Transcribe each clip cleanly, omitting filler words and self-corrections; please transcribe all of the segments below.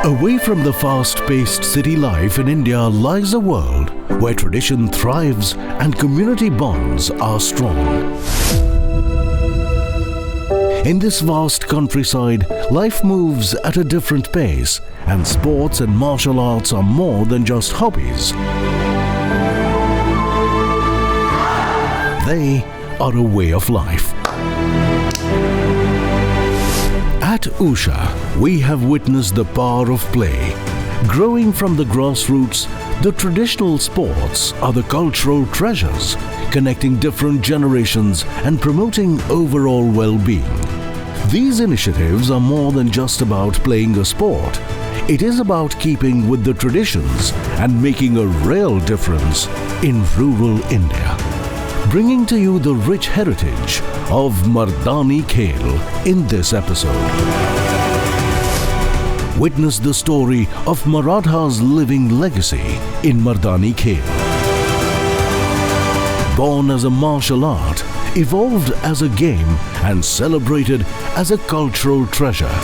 Away from the fast-paced city life in India lies a world where tradition thrives and community bonds are strong. In this vast countryside, life moves at a different pace, and sports and martial arts are more than just hobbies. They are a way of life. At Usha, we have witnessed the power of play. Growing from the grassroots, the traditional sports are the cultural treasures, connecting different generations and promoting overall well-being. These initiatives are more than just about playing a sport. It is about keeping with the traditions and making a real difference in rural India. Bringing to you the rich heritage of Mardani Khel in this episode. Witness the story of Maratha's living legacy in Mardani Khel. Born as a martial art, evolved as a game and celebrated as a cultural treasure.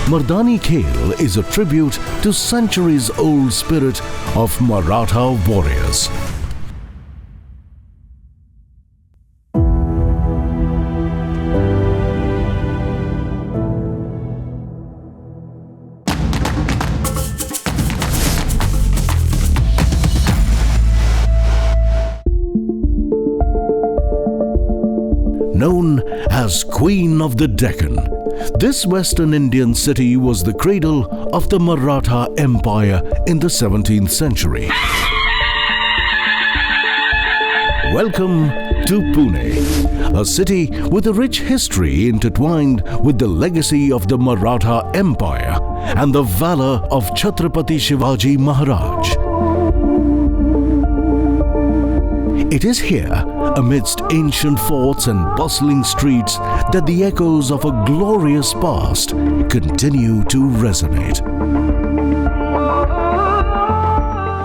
Mardani Khel is a tribute to centuries-old spirit of Maratha warriors. Known as Queen of the Deccan, this Western Indian city was the cradle of the Maratha Empire in the 17th century. Welcome to Pune, a city with a rich history intertwined with the legacy of the Maratha Empire and the valor of Chhatrapati Shivaji Maharaj. It is here, amidst ancient forts and bustling streets, that the echoes of a glorious past continue to resonate.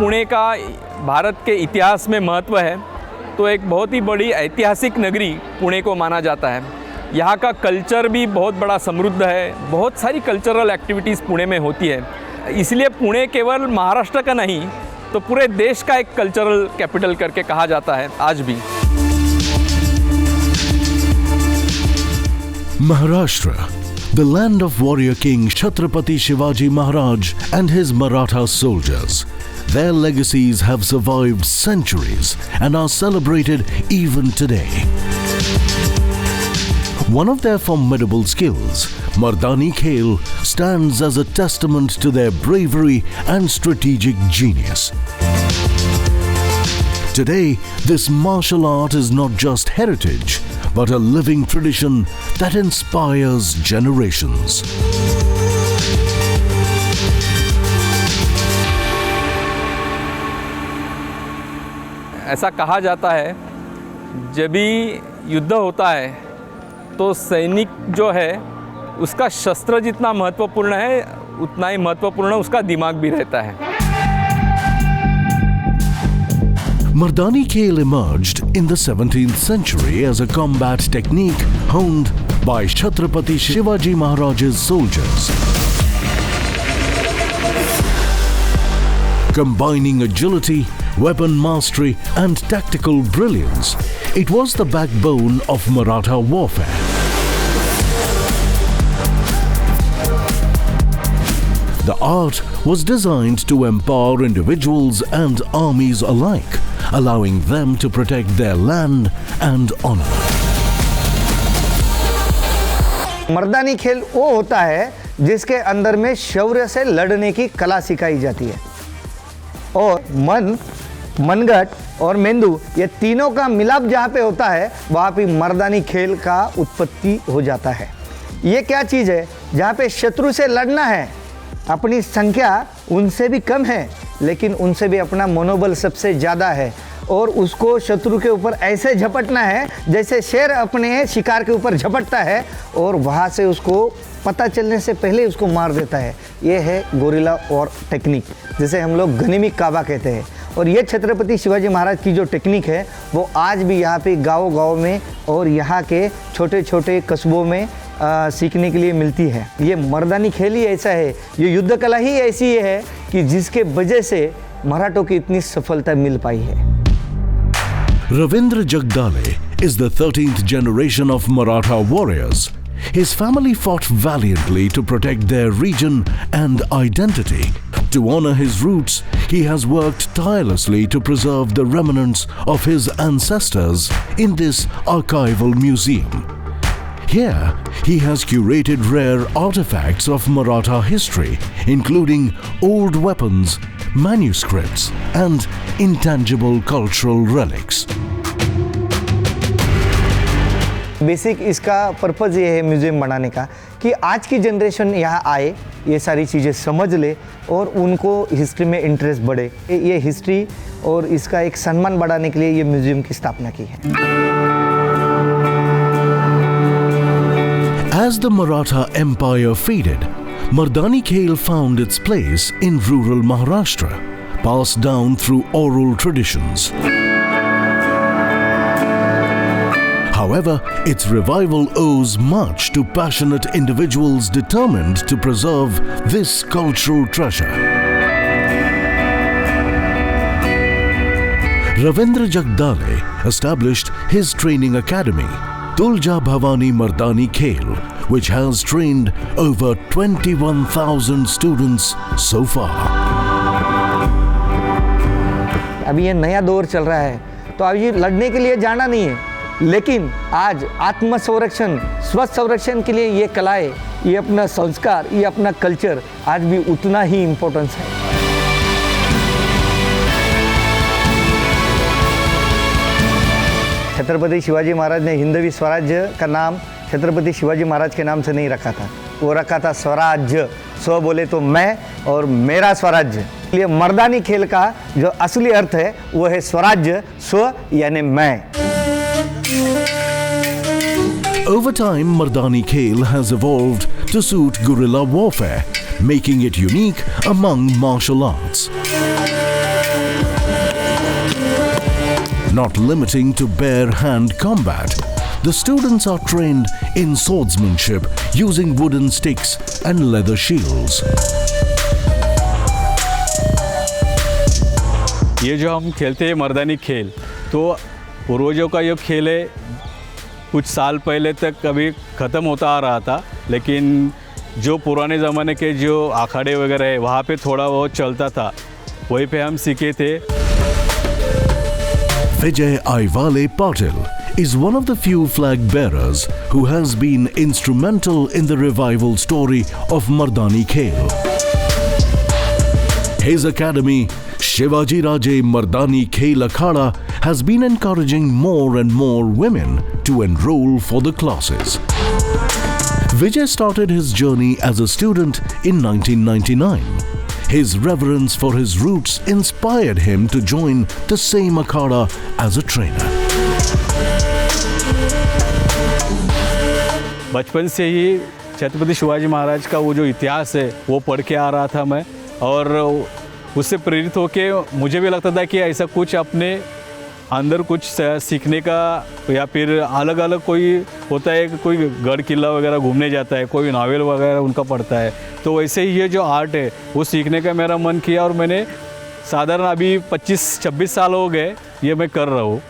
Pune का भारत के इतिहास में महत्व है, तो एक बहुत ही बड़ी ऐतिहासिक नगरी पुणे को माना जाता है। यहाँ का कल्चर भी बहुत बड़ा समृद्ध है, बहुत सारी कल्चरल एक्टिविटीज़ पुणे में होती है। इसलिए पुणे केवल महाराष्ट्र का नहीं, तो पूरे देश का एक कल्चरल कैपिटल करके कहा जाता है आज भी। Maharashtra, the land of warrior king Chhatrapati Shivaji Maharaj and his Maratha soldiers. Their legacies have survived centuries and are celebrated even today. One of their formidable skills, Mardani Khel, stands as a testament to their bravery and strategic genius. Today, this martial art is not just heritage, but a living tradition that inspires generations. ऐसा कहा जाता है, जब भी युद्ध होता है तो सैनिक जो है उसका शस्त्र जितना महत्वपूर्ण है, उतना ही महत्वपूर्ण उसका दिमाग भी रहता है। Mardani Khel emerged in the 17th century as a combat technique honed by Chhatrapati Shivaji Maharaj's soldiers. Combining agility, weapon mastery and tactical brilliance, it was the backbone of Maratha warfare. The art was designed to empower individuals and armies alike, allowing them to protect their land and honor. मर्दानी खेल वो होता है जिसके अंदर में शौर्य से लड़ने की कला सिखाई जाती है और मनगट और मेंदू, ये तीनों का मिलाप जहाँ पे होता है वहाँ पे मर्दानी खेल का उत्पत्ति हो जाता है। ये क्या चीज़ है, जहाँ पे शत्रु से लड़ना है, अपनी संख्या उनसे भी कम है लेकिन उनसे भी अपना मनोबल सबसे ज़्यादा है और उसको शत्रु के ऊपर ऐसे झपटना है जैसे शेर अपने शिकार के ऊपर झपटता है और वहाँ से उसको पता चलने से पहले उसको मार देता है। ये है गोरिल्ला और टेक्निक, जिसे हम लोग गनिमी काबा कहते हैं। और ये छत्रपति शिवाजी महाराज की जो टेक्निक है वो आज भी यहाँ पे गाँव-गाँव में और यहाँ के छोटे छोटे कस्बों में सीखने के लिए मिलती है। ये मर्दानी खेल ही ऐसा है, ये युद्ध कला ही ऐसी है कि जिसके वजह से मराठों की इतनी सफलता मिल पाई है। Ravindra Jagdale is the 13th generation of Maratha warriors. His family fought valiantly to protect their region and identity. To honor his roots, he has worked tirelessly to preserve the remnants of his ancestors in this archival museum. Here, he has curated rare artifacts of Maratha history, including old weapons, manuscripts, and intangible cultural relics. Basic इसका purpose ये है museum बनाने का कि आज की generation यहाँ आए, ये सारी चीज़ें समझ ले और उनको हिस्ट्री में इंटरेस्ट बढ़े। ये हिस्ट्री और इसका एक सम्मान बढ़ाने के लिए ये म्यूज़ियम की स्थापना की है। As the Maratha Empire faded, Mardani Khel found its place in rural Maharashtra, passed down through oral traditions. However, its revival owes much to passionate individuals determined to preserve this cultural treasure. Ravindra Jagdale established his training academy, Tulja Bhavani Mardani Khel, which has trained over 21,000 students so far. अभी ये नया दौर चल रहा है, तो अब ये लड़ने के लिए जाना नहीं है, लेकिन आज आत्म संरक्षण, स्वस्थ संरक्षण के लिए ये कलाएं, ये अपना संस्कार, ये अपना कल्चर आज भी उतना ही इम्पोर्टेंस है। छत्रपति शिवाजी महाराज ने हिंदवी स्वराज्य का नाम छत्रपति शिवाजी महाराज के नाम से नहीं रखा था, वो रखा था स्वराज्य। स्व बोले तो मैं और मेरा स्वराज्य। ये मर्दानी खेल का जो असली अर्थ है वो है स्वराज्य, स्व यानी मैं। Over time, Mardani Khel has evolved to suit guerrilla warfare, making it unique among martial arts. Not limiting to bare hand combat, the students are trained in swordsmanship using wooden sticks and leather shields. ये जो हम खेलते हैं मर्दानी खेल, तो पूर्वजों का ये खेल है, कुछ साल पहले तक कभी ख़त्म होता आ रहा था, लेकिन जो पुराने ज़माने के जो अखाड़े वगैरह है वहाँ पे थोड़ा बहुत चलता था, वहीं पे हम सीखे थे। Vijay Aivale Patil is one of the few flag bearers who has been instrumental in the revival story of Mardani Khel. His academy, Shivaji Raje Mardani Khel Akhada, has been encouraging more and more women to enroll for the classes. Vijay started his journey as a student in 1999. His reverence for his roots inspired him to join the same akhada as a trainer. बचपन से ही छत्रपति शिवाजी महाराज का वो जो इतिहास है वो पढ़ के आ रहा था मैं, और उससे प्रेरित होके मुझे भी लगता था कि ऐसा कुछ अपने अंदर कुछ सीखने का, या फिर अलग अलग कोई होता है, कोई गढ़ किला वगैरह घूमने जाता है, कोई नावल वगैरह उनका पढ़ता है, तो वैसे ही ये जो आर्ट है वो सीखने का मेरा मन किया, और मैंने साधारण अभी 25-26 साल हो गए ये मैं कर रहा हूँ।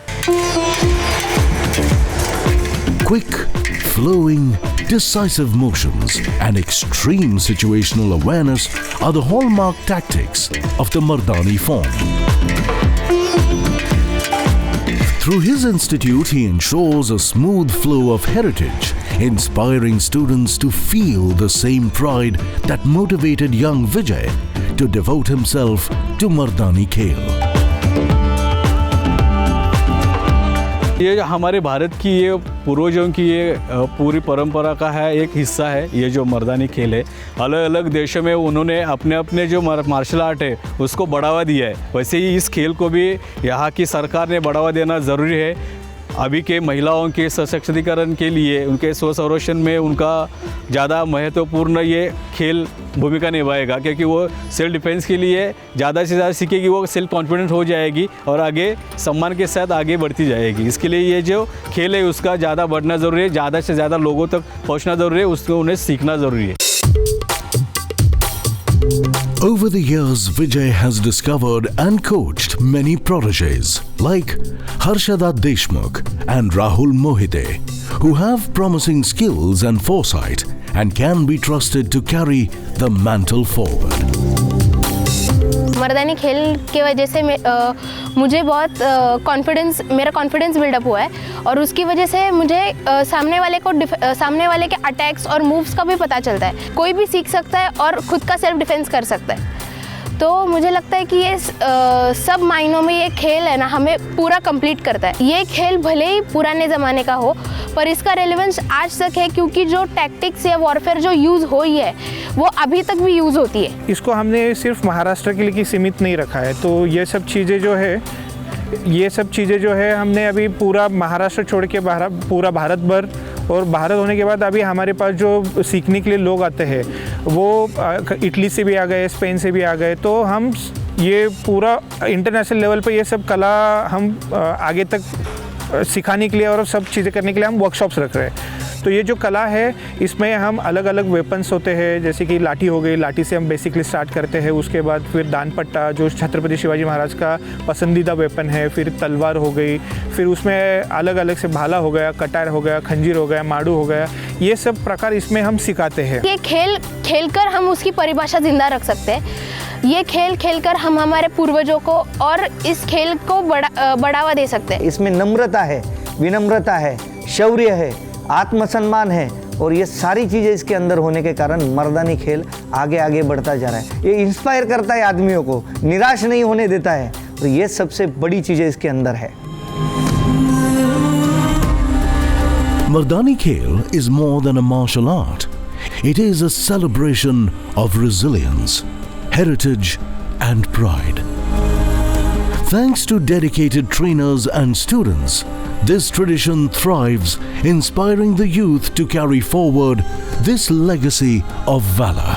Quick, flowing, decisive motions and extreme situational awareness are the hallmark tactics of the Mardani form. Through his institute, he ensures a smooth flow of heritage, inspiring students to feel the same pride that motivated young Vijay to devote himself to Mardani Khel. ये हमारे भारत की ये पूर्वजों की ये पूरी परंपरा का है एक हिस्सा है, ये जो मर्दानी खेल है। अलग अलग देशों में उन्होंने अपने अपने जो मार्शल आर्ट है उसको बढ़ावा दिया है, वैसे ही इस खेल को भी यहाँ की सरकार ने बढ़ावा देना ज़रूरी है। अभी के महिलाओं के सशक्तिकरण के लिए, उनके स्व संरक्षण में उनका ज़्यादा महत्वपूर्ण ये खेल भूमिका निभाएगा, क्योंकि वो सेल्फ डिफेंस के लिए ज़्यादा से ज़्यादा सीखेगी, वो सेल्फ कॉन्फिडेंट हो जाएगी और आगे सम्मान के साथ आगे बढ़ती जाएगी। इसके लिए ये जो खेल है उसका ज़्यादा बढ़ना ज़रूरी है, ज़्यादा से ज़्यादा लोगों तक पहुँचना ज़रूरी है, उसको उन्हें सीखना ज़रूरी है। Over the years, Vijay has discovered and coached many prodigies like Harshada Deshmukh and Rahul Mohite, who have promising skills and foresight and can be trusted to carry the mantle forward. मर्दानी खेल के वजह से मुझे बहुत मेरा confidence buildup हुआ है और उसकी वजह से मुझे सामने वाले के अटैक्स और मूव्स का भी पता चलता है। कोई भी सीख सकता है और खुद का सेल्फ डिफेंस कर सकता है। तो मुझे लगता है कि ये सब मायनों में ये खेल है ना, हमें पूरा कंप्लीट करता है। ये खेल भले ही पुराने ज़माने का हो, पर इसका रेलेवेंस आज तक है, क्योंकि जो टैक्टिक्स या वॉरफेयर जो यूज़ हुई है वो अभी तक भी यूज़ होती है। इसको हमने सिर्फ महाराष्ट्र के लिए सीमित नहीं रखा है। तो ये सब चीज़ें जो है हमने अभी पूरा महाराष्ट्र छोड़ के पूरा भारत भर, और भारत होने के बाद अभी हमारे पास जो सीखने के लिए लोग आते हैं वो इटली से भी आ गए, स्पेन से भी आ गए। तो हम ये पूरा इंटरनेशनल लेवल पे ये सब कला हम आगे तक सिखाने के लिए और सब चीज़ें करने के लिए हम वर्कशॉप्स रख रहे हैं। तो ये जो कला है इसमें हम अलग अलग वेपन्स होते हैं, जैसे कि लाठी हो गई, लाठी से हम बेसिकली स्टार्ट करते हैं। उसके बाद फिर दानपट्टा जो छत्रपति शिवाजी महाराज का पसंदीदा वेपन है, फिर तलवार हो गई, फिर उसमें अलग अलग से भाला हो गया, कटार हो गया, खंजीर हो गया, माड़ू हो गया, ये सब प्रकार इसमें हम सिखाते हैं। ये खेल कर हम उसकी परिभाषा जिंदा रख सकते हैं। ये खेल कर हम हमारे पूर्वजों को और इस खेल को बढ़ावा दे सकते हैं। इसमें नम्रता है, विनम्रता है, शौर्य है, आत्मसम्मान है, और ये सारी चीज़ें इसके अंदर होने के कारण मर्दानी खेल आगे आगे बढ़ता जा रहा है। ये इंस्पायर करता है आदमियों को, निराश नहीं होने देता है, और ये सबसे बड़ी चीज़ें इसके अंदर है। Mardani Khel is more than a martial art. It is a celebration of resilience, heritage and pride. Thanks to dedicated trainers and students, this tradition thrives, inspiring the youth to carry forward this legacy of valor.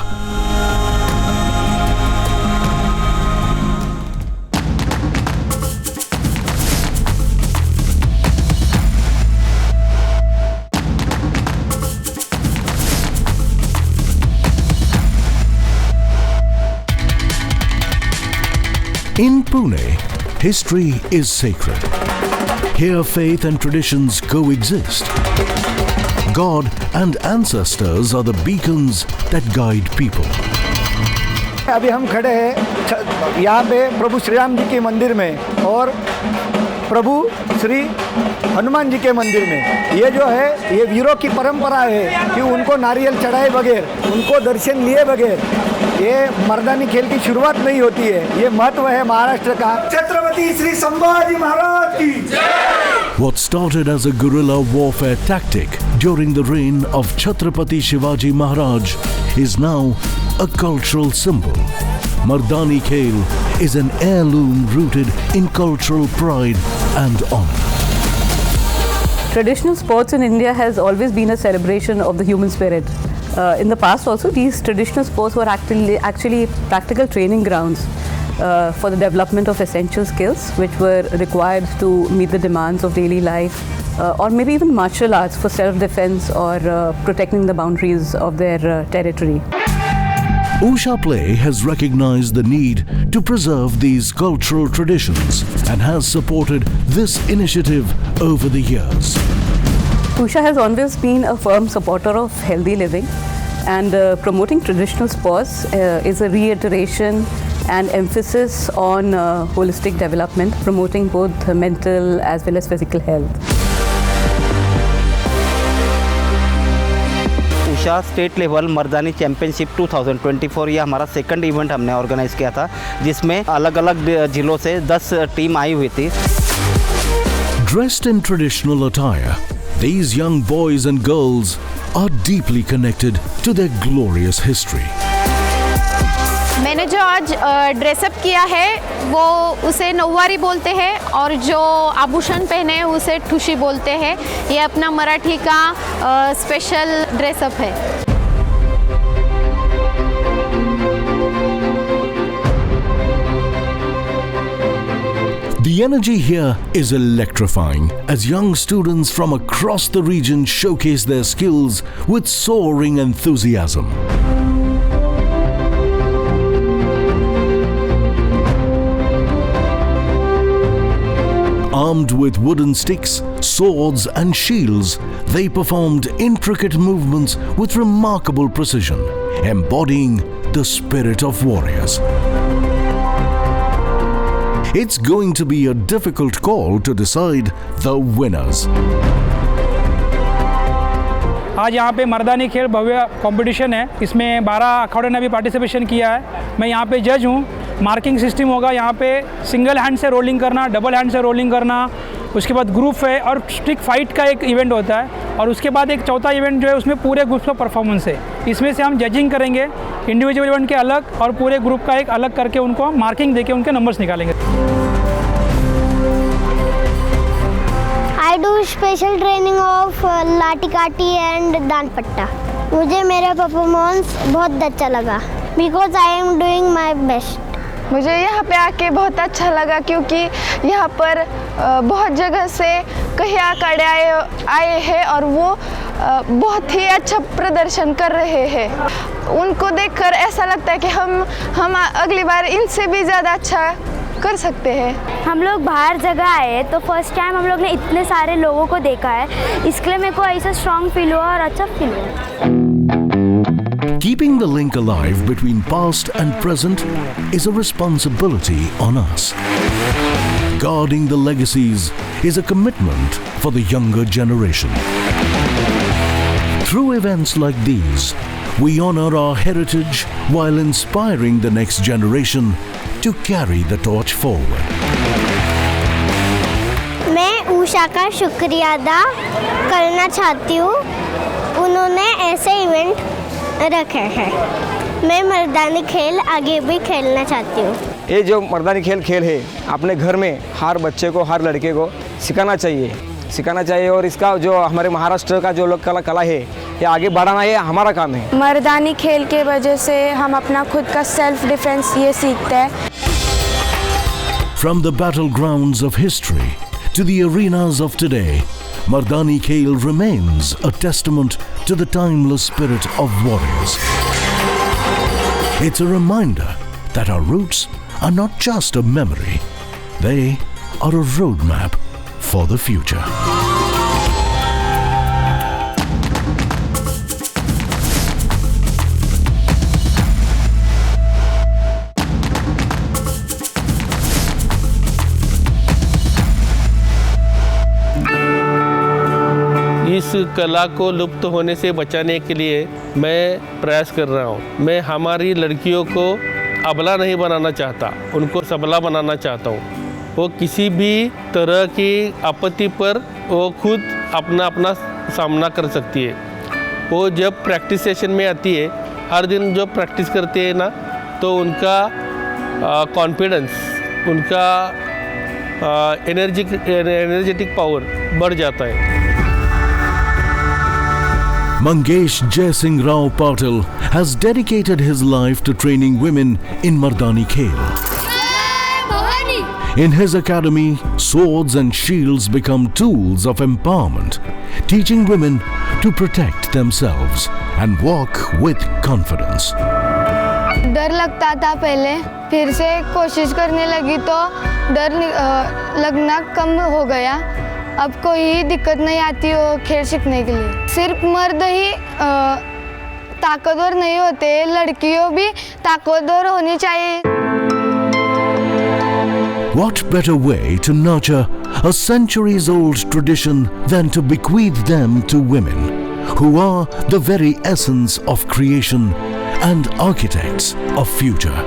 In Pune, history is sacred. Here faith and traditions coexist. God and ancestors are the beacons that guide people. अभी हम खड़े हैं यहाँ पे प्रभु श्री राम जी के मंदिर में और प्रभु श्री हनुमान जी के मंदिर में। ये जो है ये वीरों की परंपरा है कि उनको नारियल चढ़ाए बगैर, उनको दर्शन लिए बगैर ये मर्दानी खेल की शुरुआत नहीं होती है। ये महत्व है महाराष्ट्र का। छत्रपति श्री संभाजी महाराज की जय। What started as a guerrilla warfare tactic during the reign of Chhatrapati Shivaji Maharaj is now a cultural symbol. Mardani Khel is an heirloom rooted in cultural pride and honor. Traditional sports in India has always been a celebration of the human spirit. In the past also, these traditional sports were actually practical training grounds for the development of essential skills which were required to meet the demands of daily life, or maybe even martial arts for self-defense or protecting the boundaries of their territory. Usha Play has recognized the need to preserve these cultural traditions and has supported this initiative over the years. Usha has always been a firm supporter of healthy living, and promoting traditional sports is a reiteration and emphasis on holistic development, promoting both mental as well as physical health. Usha state level Mardaani championship 2024 ये हमारा second event हमने organise किया था, जिसमें अलग अलग जिलों से 10 टीम आई हुई थी। Dressed in traditional attire, these young boys and girls are deeply connected to their glorious history. मैंने जो आज ड्रेसअप किया है वो उसे नौवारी बोलते हैं और जो आभूषण पहने हैं उसे ठुशी बोलते हैं। ये अपना मराठी का स्पेशल ड्रेसअप है। The energy here is electrifying as young students from across the region showcase their skills with soaring enthusiasm. Armed with wooden sticks, swords and shields, they performed intricate movements with remarkable precision, embodying the spirit of warriors. It's going to be a difficult call to decide the winners. आज यहाँ पे मर्दानी खेल भव्य competition है। इसमें 12 अखाड़ों ने भी participation किया है। मैं यहाँ पे जज हूँ। मार्किंग सिस्टम होगा यहाँ पे, सिंगल हैंड से रोलिंग करना, डबल हैंड से रोलिंग करना, उसके बाद ग्रुप है और स्टिक फाइट का एक इवेंट होता है और उसके बाद एक चौथा इवेंट जो है उसमें पूरे ग्रुप का परफॉर्मेंस है। इसमें से हम जजिंग करेंगे, इंडिविजुअल इवेंट के अलग और पूरे ग्रुप का एक अलग करके उनको हम मार्किंग देके उनके नंबर्स निकालेंगे। I do special training of लाठी काठी एंड दान पट्टा। मुझे मेरा परफॉर्मेंस बहुत अच्छा लगा because I am doing my best. मुझे यहाँ पे आके बहुत अच्छा लगा क्योंकि यहाँ पर बहुत जगह से कई अखाड़े आए हैं और वो बहुत ही अच्छा प्रदर्शन कर रहे हैं। उनको देखकर ऐसा लगता है कि हम अगली बार इनसे भी ज़्यादा अच्छा कर सकते हैं। हम लोग बाहर जगह आए हैं तो फर्स्ट टाइम हम लोग ने इतने सारे लोगों को देखा है, इसके लिए मेरे को ऐसा स्ट्रॉन्ग फील हुआ और अच्छा फील हुआ। Keeping the link alive between past and present is a responsibility on us. Guarding the legacies is a commitment for the younger generation. Through events like these, we honor our heritage while inspiring the next generation to carry the torch forward. मैं उषा का शुक्रिया अदा करना चाहती हूँ, उन्होंने ऐसे event रखे हैं। मैं मर्दानी खेल आगे भी खेलना चाहती हूँ। ये जो मर्दानी खेल है अपने घर में हर बच्चे को, हर लड़के को सिखाना चाहिए और इसका जो हमारे महाराष्ट्र का जो लोक कला है ये आगे बढ़ाना ये हमारा काम है। मर्दानी खेल के वजह से हम अपना खुद का सेल्फ डिफेंस ये सीखते हैं। From the battlegrounds of history to the arenas of today, Mardani Khel remains a testament to the timeless spirit of warriors. It's a reminder that our roots are not just a memory, they are a roadmap for the future. इस कला को लुप्त होने से बचाने के लिए मैं प्रयास कर रहा हूँ। मैं हमारी लड़कियों को अबला नहीं बनाना चाहता, उनको सबला बनाना चाहता हूँ। वो किसी भी तरह की आपत्ति पर वो खुद अपना सामना कर सकती है। वो जब प्रैक्टिस सेशन में आती है, हर दिन जो प्रैक्टिस करते हैं ना, तो उनका कॉन्फिडेंस, उनका एनर्जेटिक पावर बढ़ जाता है। Mangesh Jai Singh Rao Patil has dedicated his life to training women in Mardani Khel. In his academy, swords and shields become tools of empowerment, teaching women to protect themselves and walk with confidence. डर लगता था पहले, फिर से कोशिश करने लगी तो डर लगना कम हो गया। अब कोई दिक्कत नहीं आती हो खेल सीखने के लिए। सिर्फ मर्द ही ताकतवर नहीं होते, लड़कियों भी ताकतवर होनी चाहिए। What better way to nurture a centuries-old tradition than to bequeath them to women, who are the very essence of creation and architects of future.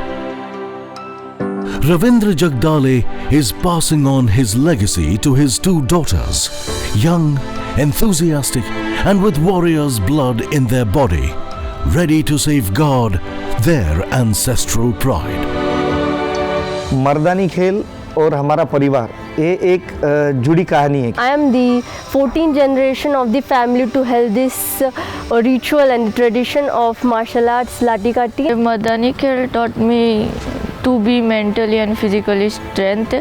Ravindra Jagdale is passing on his legacy to his two daughters, young, enthusiastic, and with warrior's blood in their body, ready to safeguard their ancestral pride. मर्दानी खेल और हमारा परिवार, ये एक जुड़ी कहानी है. I am the 14th generation of the family to hold this ritual and tradition of martial arts Lati Katti. Mardani Khel taught me to be mentally and physically strength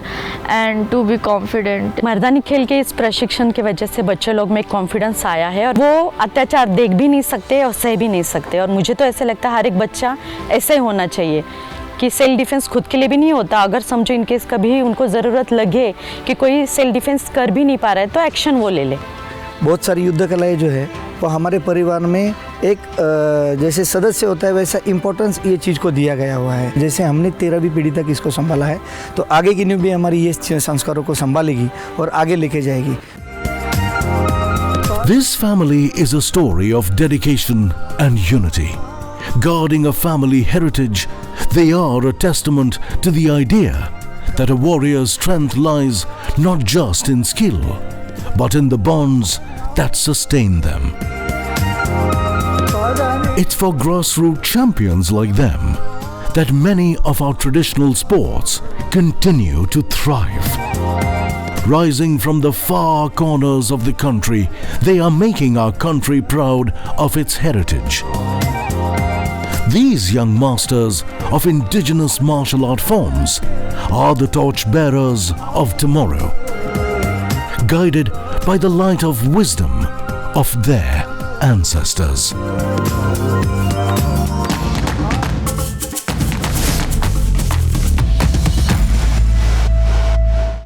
and to be confident. मर्दानी खेल के इस प्रशिक्षण की वजह से बच्चे लोग में कॉन्फिडेंस आया है और वो अत्याचार देख भी नहीं सकते और सह भी नहीं सकते. और मुझे तो ऐसे लगता है हर एक बच्चा ऐसे ही होना चाहिए कि सेल्फ डिफेंस खुद के लिए भी नहीं होता. अगर समझो इनकेस कभी उनको ज़रूरत लगे कि कोई सेल्फ डिफेंस कर भी नहीं पा रहा है तो एक्शन वो ले ले. बहुत सारी युद्ध कलाएँ जो है वो हमारे परिवार में एक जैसे सदस्य होता है वैसा इम्पोर्टेंस ये चीज़ को दिया गया हुआ है. जैसे हमने 13वीं पीढ़ी तक इसको संभाला है तो आगे की नींव भी हमारी ये संस्कारों को संभालेगी और आगे लेके जाएगी. This family is a story of dedication and unity. Guarding a family heritage, they are a testament to the idea that a warrior's strength lies not just in skill, but in the bonds that sustain them. It's for grassroots champions like them that many of our traditional sports continue to thrive. Rising from the far corners of the country, they are making our country proud of its heritage. These young masters of indigenous martial art forms are the torchbearers of tomorrow, guided by the light of wisdom of their ancestors.